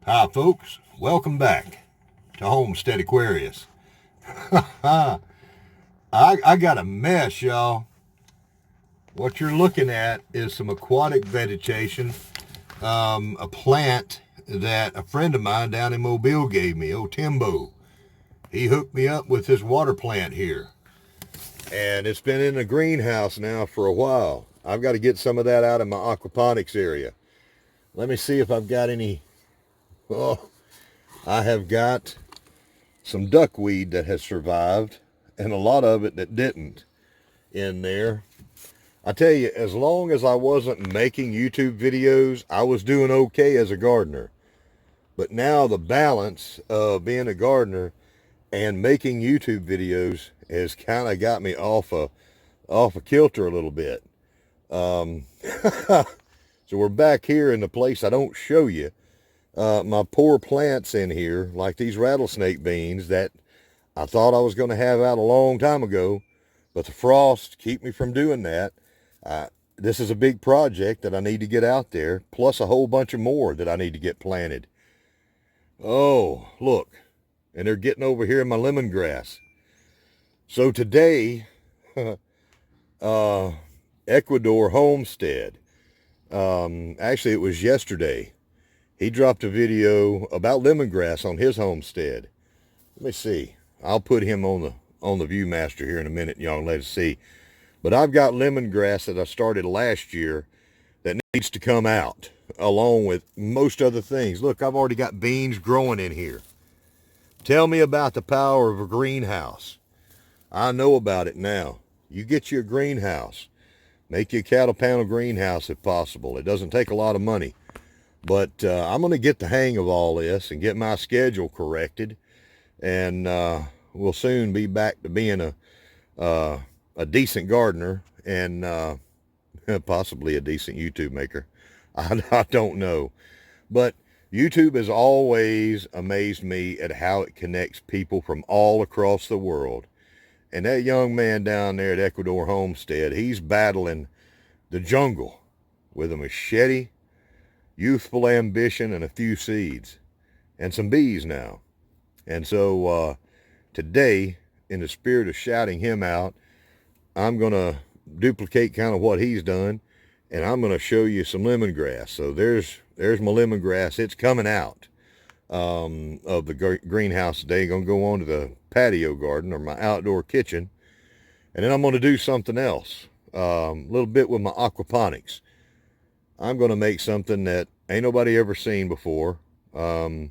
Hi folks, welcome back to Homestead Aquarius. I got a mess, y'all. What you're looking at is some aquatic vegetation, a plant that a friend of mine down in Mobile gave me, Timbo. He hooked me up with this water plant here. And it's been in a greenhouse now for a while. I've got to get some of that out of my aquaponics area. Let me see if I've got any. Oh, I have got some duckweed that has survived and a lot of it that didn't in there. I tell you, as long as I wasn't making YouTube videos, I was doing okay as a gardener. But now the balance of being a gardener and making YouTube videos has kind of got me off a kilter a little bit. So we're back here in the place I don't show you. My poor plants in here, like these rattlesnake beans that I thought I was going to have out a long time ago, but the frost keep me from doing that. This is a big project that I need to get out there, plus a whole bunch of more that I need to get planted. Oh, look, and they're getting over here in my lemongrass. So today, Ecuador Homestead, actually it was yesterday, he dropped a video about lemongrass on his homestead. Let me see. I'll put him on the Viewmaster here in a minute, and y'all can let us see. But I've got lemongrass that I started last year that needs to come out, along with most other things. Look, I've already got beans growing in here. Tell me about the power of a greenhouse. I know about it now. You get you a greenhouse. Make you a cattle panel greenhouse if possible. It doesn't take a lot of money. But I'm going to get the hang of all this and get my schedule corrected. And we'll soon be back to being a decent gardener and possibly a decent YouTube maker. I don't know. But YouTube has always amazed me at how it connects people from all across the world. And that young man down there at Ecuador Homestead, he's battling the jungle with a machete, youthful ambition, and a few seeds, and some bees now. And so today, in the spirit of shouting him out, I'm going to duplicate kind of what he's done, and I'm going to show you some lemongrass. So there's my lemongrass. It's coming out of the greenhouse today. Going to go on to the patio garden or my outdoor kitchen, and then I'm going to do something else, a little bit with my aquaponics. I'm going to make something that ain't nobody ever seen before, or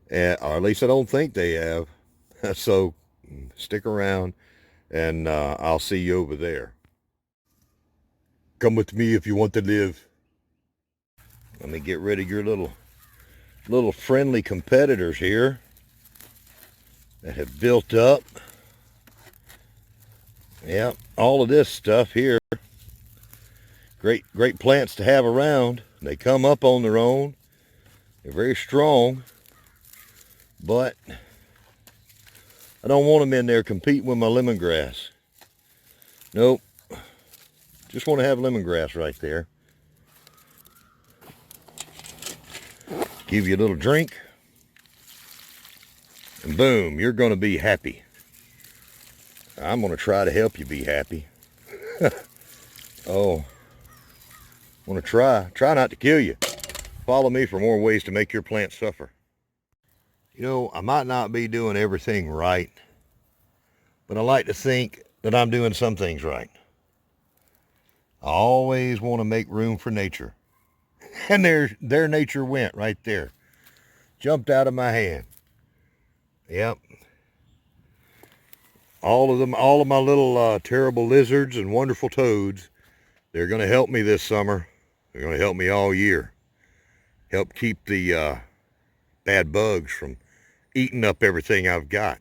at least I don't think they have. So stick around, and I'll see you over there. Come with me if you want to live. Let me get rid of your little friendly competitors here that have built up. Yeah, all of this stuff here. Great plants to have around. They come up on their own. They're very strong, but I don't want them in there competing with my lemongrass. Nope. Just want to have lemongrass right there. Give you a little drink, and boom, you're going to be happy. I'm going to try to help you be happy. Oh, I want to try not to kill you. Follow me for more ways to make your plant suffer. You know, I might not be doing everything right, but I like to think that I'm doing some things right. I always want to make room for nature. And there nature went right there. Jumped out of my hand. Yep. All of my little terrible lizards and wonderful toads, they're going to help me this summer. They're going to help me all year. Help keep the bad bugs from eating up everything I've got.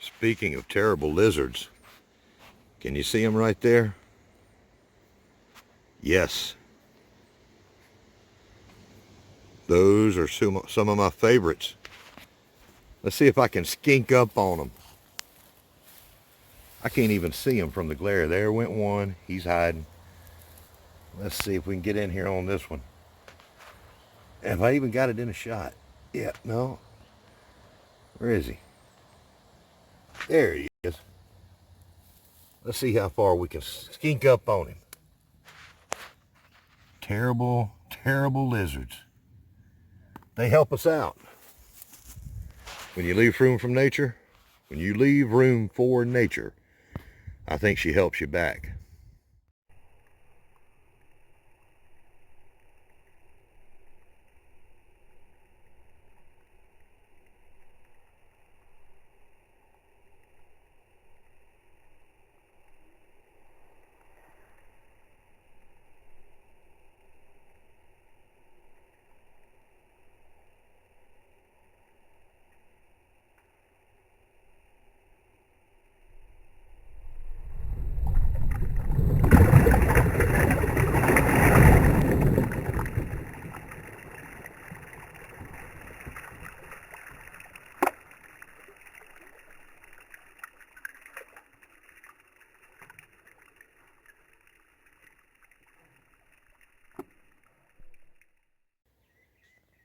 Speaking of terrible lizards, can you see them right there? Yes. Those are some of my favorites. Let's see if I can skink up on them. I can't even see him from the glare. There went one. He's hiding. Let's see if we can get in here on this one. Have I even got it in a shot? Yeah, no. Where is he? There he is. Let's see how far we can skink up on him. Terrible, terrible lizards. They help us out. When you leave room from nature, when you leave room for nature, I think she helps you back.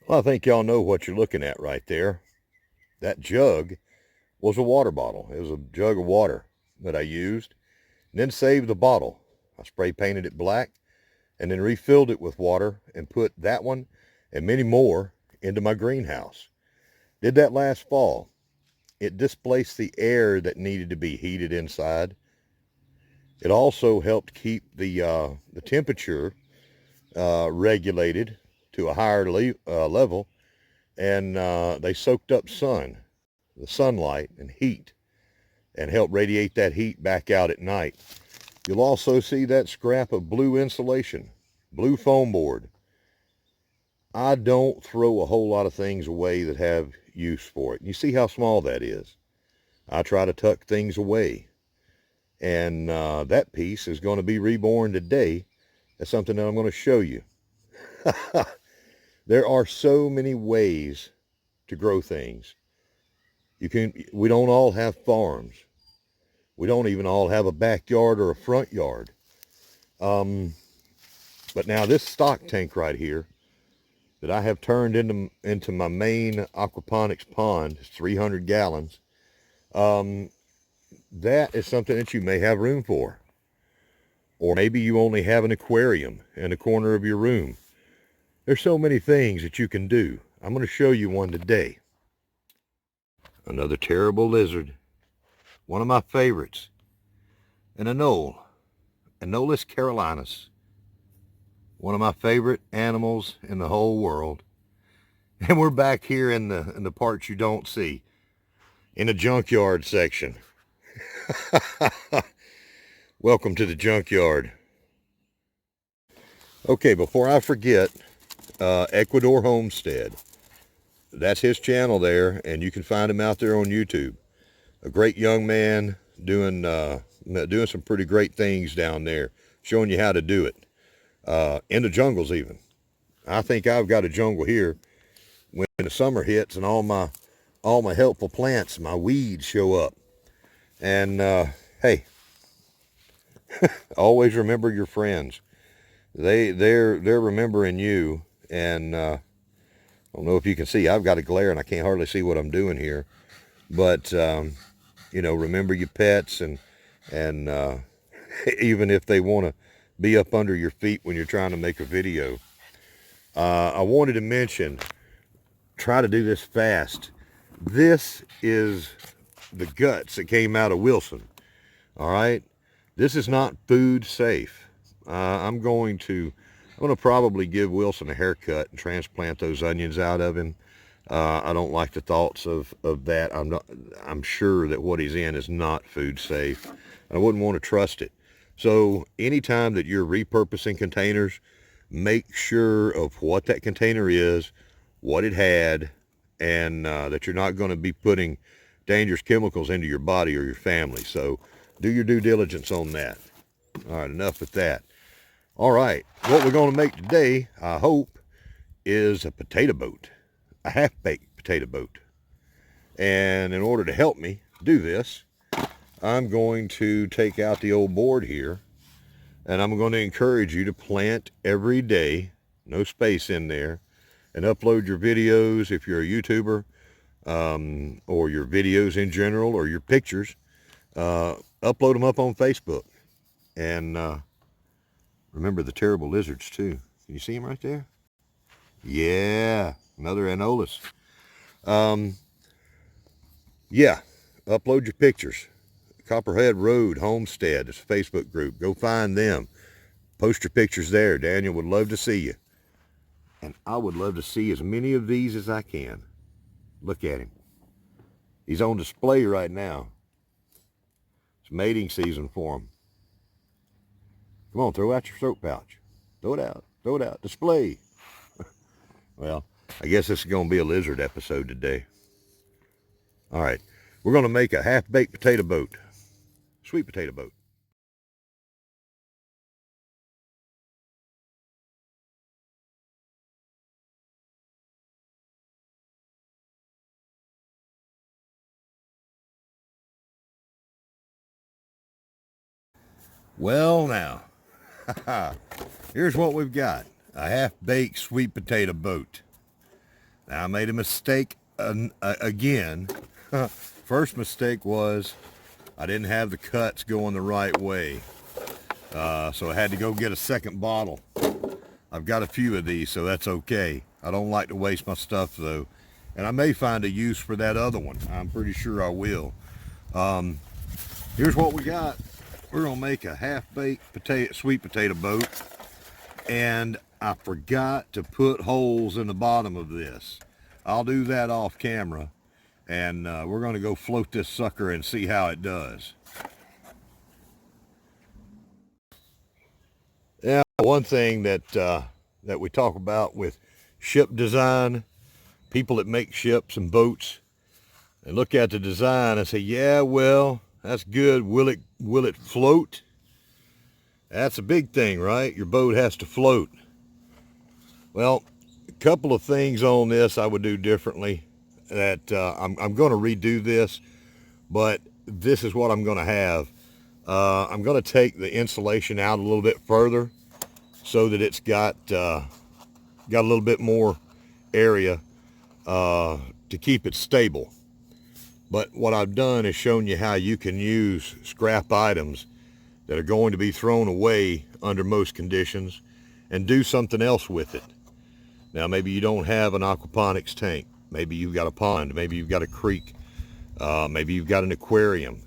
Well, I think y'all know what you're looking at right there. That jug was a water bottle. It was a jug of water that I used, and then saved the bottle. I spray painted it black and then refilled it with water and put that one and many more into my greenhouse. Did that last fall. It displaced the air that needed to be heated inside. It also helped keep the temperature regulated to a higher level, and they soaked up the sunlight and heat, and helped radiate that heat back out at night. You'll also see that scrap of blue insulation, blue foam board. I don't throw a whole lot of things away that have use for it. You see how small that is. I try to tuck things away. And that piece is going to be reborn today. That's something that I'm going to show you. There are so many ways to grow things. We don't all have farms. We don't even all have a backyard or a front yard. But now this stock tank right here that I have turned into my main aquaponics pond, it's 300 gallons. That is something that you may have room for. Or maybe you only have an aquarium in the corner of your room. There's so many things that you can do. I'm going to show you one today. Another terrible lizard. One of my favorites. An Anolis carolinus. One of my favorite animals in the whole world. And we're back here in the parts you don't see. In the junkyard section. Welcome to the junkyard. Okay, before I forget, Ecuador Homestead. That's his channel there, and you can find him out there on YouTube. A great young man doing some pretty great things down there, showing you how to do it. In the jungles even. I think I've got a jungle here when the summer hits and all my helpful plants, my weeds show up. And hey, always remember your friends. They're remembering you. And I don't know if you can see, I've got a glare and I can't hardly see what I'm doing here. But you know, remember your pets, and even if they want to be up under your feet when you're trying to make a video. I wanted to mention, try to do this fast. This is the guts that came out of Wilson. All right, this is not food safe. I'm going to probably give Wilson a haircut and transplant those onions out of him. I don't like the thoughts of that. I'm sure that what he's in is not food safe. I wouldn't want to trust it. So anytime that you're repurposing containers, make sure of what that container is, what it had, and that you're not going to be putting dangerous chemicals into your body or your family. So do your due diligence on that. All right, enough with that. All right, what we're going to make today, I hope, is a potato boat, a half-baked potato boat. And in order to help me do this, I'm going to take out the old board here, and I'm going to encourage you to plant every day, no space in there, and upload your videos if you're a YouTuber, or your videos in general, or your pictures. Upload them up on Facebook. And remember the terrible lizards too. Can you see them right there? Yeah, another Anolis. Yeah, upload your pictures. Copperhead Road Homestead, it's a Facebook group. Go find them. Post your pictures there. Daniel would love to see you. And I would love to see as many of these as I can. Look at him. He's on display right now. It's mating season for him. Come on, throw out your throat pouch. Throw it out. Throw it out. Display. Well, I guess this is going to be a lizard episode today. All right. We're going to make a half-baked potato boat. Sweet potato boat. Well, now, here's what we've got. A half-baked sweet potato boat. Now, I made a mistake again. First mistake was I didn't have the cuts going the right way. So I had to go get a second bottle. I've got a few of these, so that's okay. I don't like to waste my stuff, though. And I may find a use for that other one. I'm pretty sure I will. Here's what we got. We're going to make a half-baked sweet potato boat. And I forgot to put holes in the bottom of this. I'll do that off camera. And we're going to go float this sucker and see how it does. Yeah, one thing that that we talk about with ship design, people that make ships and boats, and look at the design and say, yeah, well, that's good. Will it float? That's a big thing, right? Your boat has to float. Well, a couple of things on this I would do differently. That I'm going to redo this, but this is what I'm going to have. I'm going to take the insulation out a little bit further so that it's got a little bit more area to keep it stable. But what I've done is shown you how you can use scrap items that are going to be thrown away under most conditions and do something else with it. Now, maybe you don't have an aquaponics tank. Maybe you've got a pond. Maybe you've got a creek. Maybe you've got an aquarium.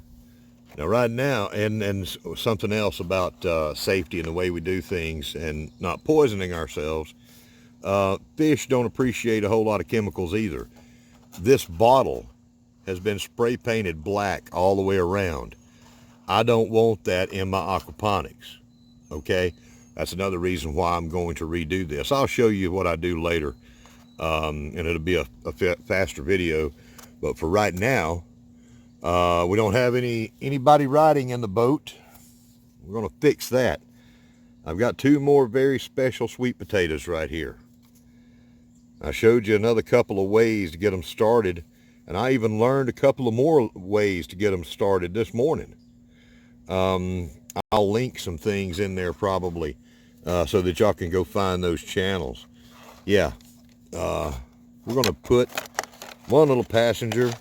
Now, right now, and something else about safety and the way we do things and not poisoning ourselves, fish don't appreciate a whole lot of chemicals either. This bottle has been spray painted black all the way around. I don't want that in my aquaponics, okay? That's another reason why I'm going to redo this. I'll show you what I do later, and it'll be a faster video. But for right now, we don't have anybody riding in the boat. We're going to fix that. I've got two more very special sweet potatoes right here. I showed you another couple of ways to get them started, and I even learned a couple of more ways to get them started this morning. I'll link some things in there probably so that y'all can go find those channels. Yeah, we're going to put one little passenger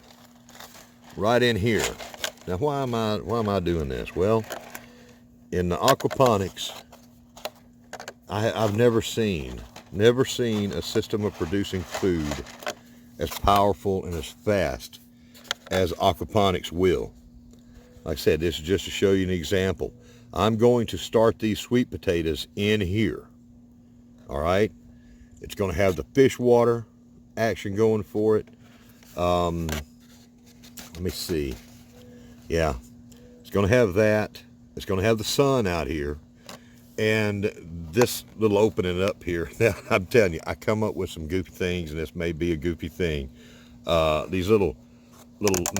right in here. Now, why am I doing this? Well, in the aquaponics, I've never seen a system of producing food as powerful and as fast as aquaponics will. Like I said, this is just to show you an example. I'm going to start these sweet potatoes in here. All right? It's going to have the fish water action going for it. Let me see. Yeah, it's going to have that. It's going to have the sun out here. And this little opening up here, now I'm telling you, I come up with some goofy things, and this may be a goofy thing. These little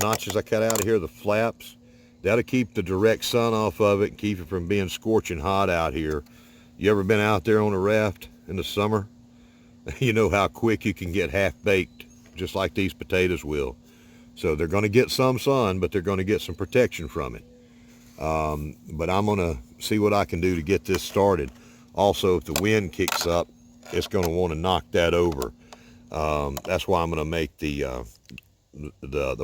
notches I cut out of here, the flaps, that'll keep the direct sun off of it and keep it from being scorching hot out here. You ever been out there on a raft in the summer? You know how quick you can get half-baked, just like these potatoes will. So they're going to get some sun, but they're going to get some protection from it. But I'm going to see what I can do to get this started. Also, if the wind kicks up, it's going to want to knock that over. That's why I'm going to make the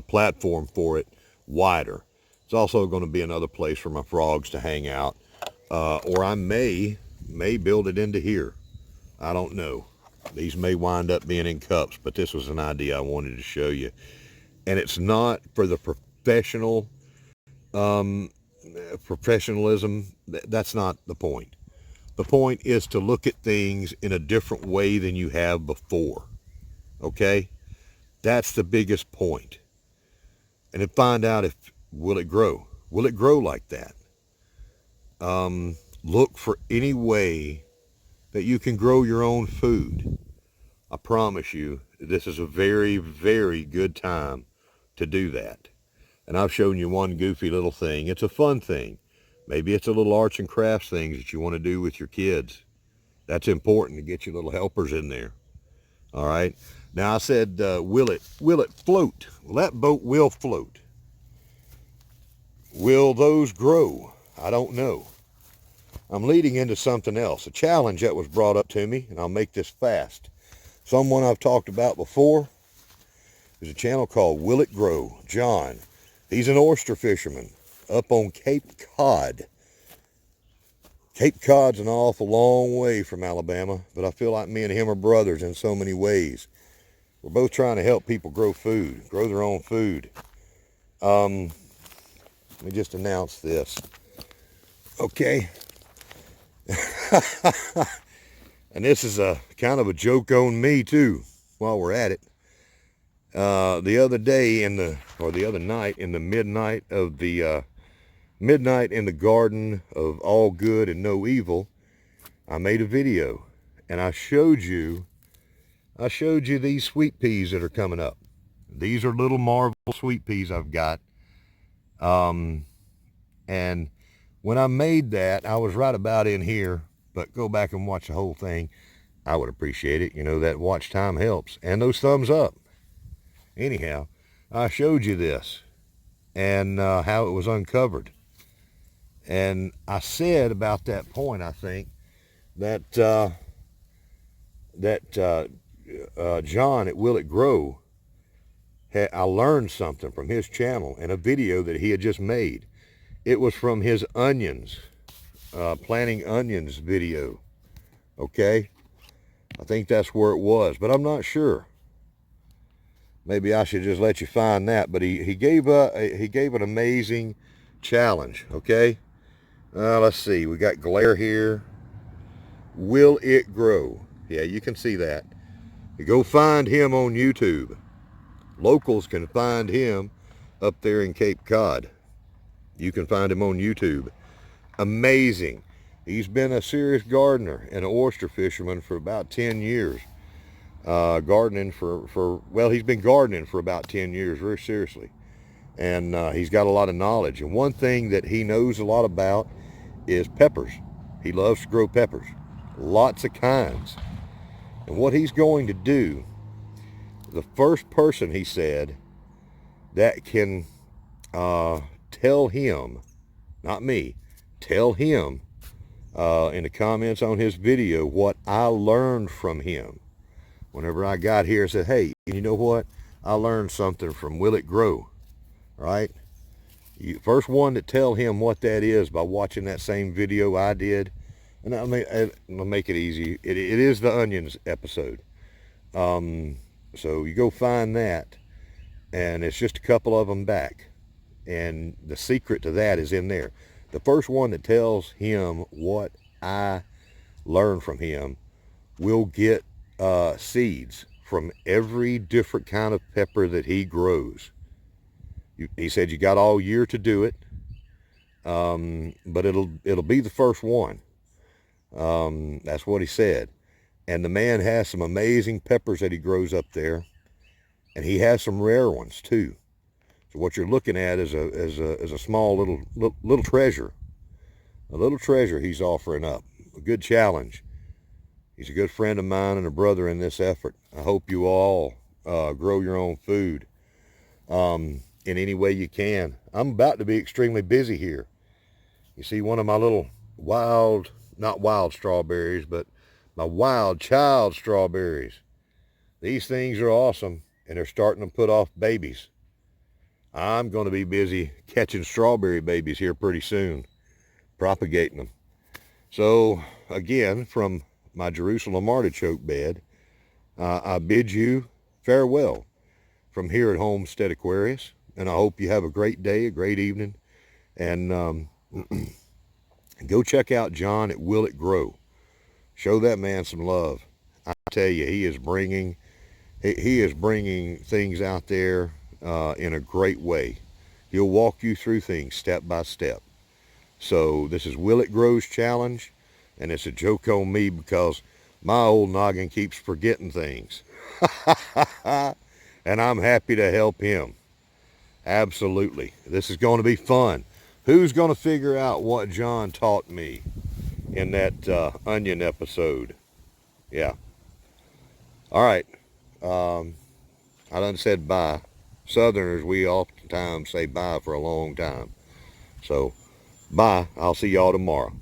platform for it wider. It's also going to be another place for my frogs to hang out. Or I may build it into here. I don't know. These may wind up being in cups, but this was an idea I wanted to show you. And it's not for the professionalism. That's not the point. The point is to look at things in a different way than you have before. Okay? That's the biggest point. And then find out will it grow? Will it grow like that? Look for any way that you can grow your own food. I promise you, this is a very, very good time to do that. And I've shown you one goofy little thing. It's a fun thing. Maybe it's a little arts and crafts things that you want to do with your kids. That's important to get your little helpers in there. All right. Now I said, will it float? Well, that boat will float. Will those grow? I don't know. I'm leading into something else, a challenge that was brought up to me, and I'll make this fast. Someone I've talked about before. There's a channel called Will It Grow? John. He's an oyster fisherman up on Cape Cod. Cape Cod's an awful long way from Alabama, but I feel like me and him are brothers in so many ways. We're both trying to help people grow food, grow their own food. Let me just announce this. Okay. And this is a kind of a joke on me too, while we're at it. The other day the other night in the midnight in the garden of all good and no evil, I made a video and I showed you these sweet peas that are coming up. These are little Marvel sweet peas I've got. And when I made that, I was right about in here, but go back and watch the whole thing. I would appreciate it. You know, that watch time helps. And those thumbs up. Anyhow, I showed you this and how it was uncovered. And I said about that point, I think, that John at Will It Grow, I learned something from his channel and a video that he had just made. It was from his onions, planting onions video. Okay? I think that's where it was, but I'm not sure. Maybe I should just let you find that. But he gave an amazing challenge. Okay? Let's see. We got glare here. Will It Grow? Yeah, you can see that. You go find him on YouTube. Locals can find him up there in Cape Cod. You can find him on YouTube. Amazing. He's been a serious gardener and an oyster fisherman for about 10 years. Gardening he's been gardening for about 10 years, very seriously. And he's got a lot of knowledge. And one thing that he knows a lot about is peppers. He loves to grow peppers. Lots of kinds. And what he's going to do, the first person, he said, that can tell him, not me, tell him in the comments on his video what I learned from him. Whenever I got here, I said, hey, you know what? I learned something from Will It Grow, right? You first one to tell him what that is by watching that same video I did. And I'll make it easy. It is the onions episode. So you go find that, and it's just a couple of them back. And the secret to that is in there. The first one that tells him what I learned from him will get seeds from every different kind of pepper that he grows. He said you got all year to do it, but it'll be the first one. That's what he said. And the man has some amazing peppers that he grows up there, and he has some rare ones too. So what you're looking at is a small little treasure, a little treasure he's offering up, a good challenge. He's a good friend of mine and a brother in this effort. I hope you all grow your own food in any way you can. I'm about to be extremely busy here. You see one of my little not wild strawberries, but my wild child strawberries. These things are awesome, and they're starting to put off babies. I'm going to be busy catching strawberry babies here pretty soon, propagating them. So, again, from my Jerusalem artichoke bed, I bid you farewell from here at Homestead Aquarius, and I hope you have a great day, a great evening, and go check out John at Will It Grow. Show that man some love. I tell you, he is bringing things out there in a great way. He'll walk you through things step by step. So this is Will It Grow's challenge, and it's a joke on me because my old noggin keeps forgetting things. And I'm happy to help him. Absolutely. This is going to be fun. Who's going to figure out what John taught me in that onion episode? Yeah. All right. I done said bye. Southerners, we oftentimes say bye for a long time. So, bye. I'll see y'all tomorrow.